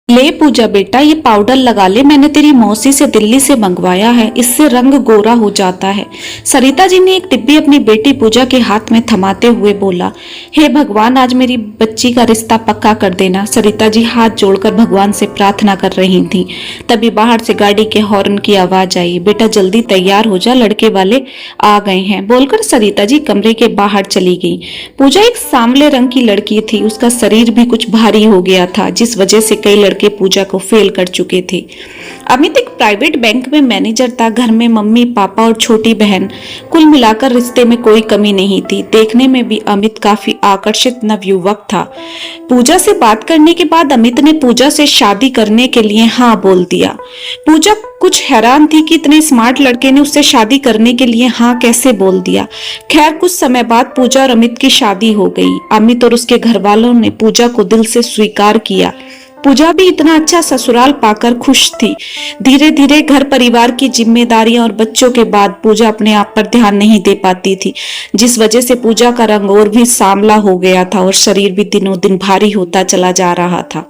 ले पूजा बेटा, ये पाउडर लगा ले, मैंने तेरी मौसी से दिल्ली से मंगवाया है, इससे रंग गोरा हो जाता है। सरिता जी ने एक डिब्बी अपनी बेटी पूजा के हाथ में थमाते हुए बोला। हे भगवान, आज मेरी बच्ची का रिश्ता पक्का कर देना। सरिता जी हाथ जोड़कर भगवान से प्रार्थना कर रही थी। तभी बाहर से गाड़ी के हॉर्न की आवाज आई। बेटा जल्दी तैयार हो जा, लड़के वाले आ गए हैं, बोलकर सरिता जी कमरे के बाहर चली गई। पूजा एक सांवले रंग की लड़की थी, उसका शरीर भी कुछ भारी हो गया था, जिस वजह से कई लड़के पूजा को फेल कर चुके थे। अमित एक प्राइवेट बैंक में मैनेजर था। घर में मम्मी पापा और छोटी बहन, कुल मिलाकर रिश्ते में कोई कमी नहीं थी। देखने में भी अमित काफी आकर्षित नवयुवक था। पूजा से बात करने के बाद अमित ने पूजा से शादी करने के लिए हाँ बोल दिया। पूजा कुछ हैरान थी कि इतने स्मार्ट लड़के ने उससे शादी करने के लिए हाँ कैसे बोल दिया। खैर कुछ समय बाद पूजा और अमित की शादी हो गई। अमित और उसके घर वालों ने पूजा को दिल से स्वीकार किया। पूजा भी इतना अच्छा ससुराल पाकर खुश थी। धीरे धीरे घर परिवार की जिम्मेदारियां और बच्चों के बाद पूजा अपने आप पर ध्यान नहीं दे पाती थी, जिस वजह से पूजा का रंग और भी सांवला हो गया था और शरीर भी दिनों दिन भारी होता चला जा रहा था।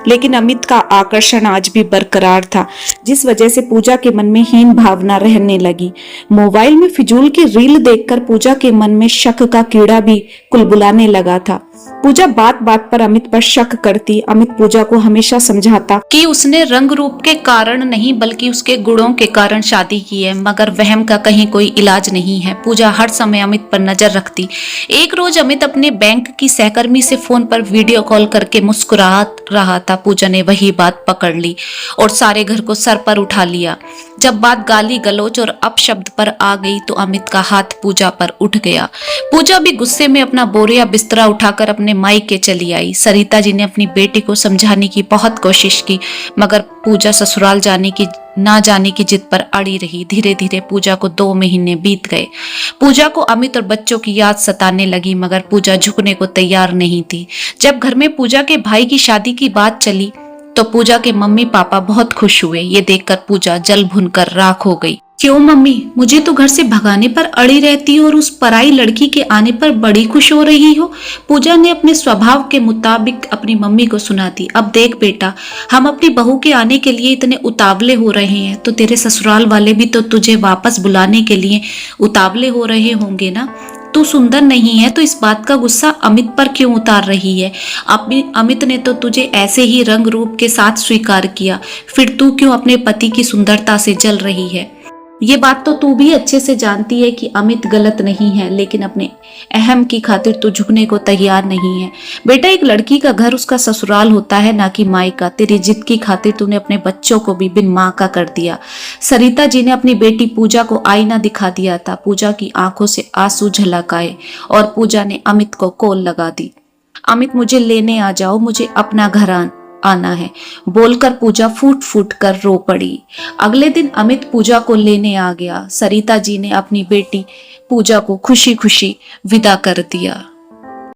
लेकिन अमित का आकर्षण आज भी बरकरार था, जिस वजह से पूजा के मन में हीन भावना रहने लगी। मोबाइल में फिजूल की रील देखकर पूजा के मन में शक का कीड़ा भी कुलबुलाने लगा था। पूजा बात बात पर अमित पर शक करती। अमित पूजा को हमेशा समझाता कि उसने रंग रूप के कारण नहीं बल्कि उसके गुणों के कारण शादी की है, मगर वहम का कहीं कोई इलाज नहीं है। पूजा हर समय अमित पर नजर रखती। एक रोज अमित अपने बैंक की सहकर्मी से फोन पर वीडियो कॉल करके मुस्कुरा रहा था। पूजा ने वही बात पकड़ ली और सारे घर को सर पर उठा लिया। जब बात गाली गलौज और अपशब्द पर आ गई तो अमित का हाथ पूजा पर उठ गया। पूजा भी गुस्से में अपना बोरिया बिस्तरा उठाकर अपने मायके चली आई। सरिता जी ने अपनी बेटी को समझाने की बहुत कोशिश की, मगर पूजा ससुराल ना जाने की जिद पर अड़ी रही। धीरे धीरे पूजा को 2 महीने बीत गए। पूजा को अमित और बच्चों की याद सताने लगी, मगर पूजा झुकने को तैयार नहीं थी। जब घर में पूजा के भाई की शादी की बात चली तो पूजा के मम्मी पापा बहुत खुश हुए। ये देखकर पूजा जल भुनकर राख हो गई। क्यों मम्मी, मुझे तो घर से भगाने पर अड़ी रहती हो और उस पराई लड़की के आने पर बड़ी खुश हो रही हो। पूजा ने अपने स्वभाव के मुताबिक अपनी मम्मी को सुना दी। अब देख बेटा, हम अपनी बहू के आने के लिए इतने उतावले हो रहे हैं तो तेरे ससुराल वाले भी तो तुझे वापस बुलाने के लिए उतावले हो रहे होंगे ना। तू सुंदर नहीं है तो इस बात का गुस्सा अमित पर क्यों उतार रही है? अमित ने तो तुझे ऐसे ही रंग रूप के साथ स्वीकार किया, फिर तू क्यों अपने पति की सुंदरता से जल रही है? ये बात तो तू भी अच्छे से जानती है कि अमित गलत नहीं है, लेकिन अपने अहम की खातिर तू झुकने को तैयार नहीं है। बेटा, एक लड़की का घर उसका ससुराल होता है, ना कि मायका। तेरी जिद की खातिर तूने अपने बच्चों को भी बिन माँ का कर दिया। सरिता जी ने अपनी बेटी पूजा को आईना दिखा दिया था। पूजा की आंखों से आंसू झलक आए और पूजा ने अमित को कॉल लगा दी। अमित, मुझे लेने आ जाओ, मुझे अपना घर आना है, बोलकर पूजा फूट फूट कर रो पड़ी। अगले दिन अमित पूजा को लेने आ गया। सरिता जी ने अपनी बेटी पूजा को खुशी खुशी विदा कर दिया।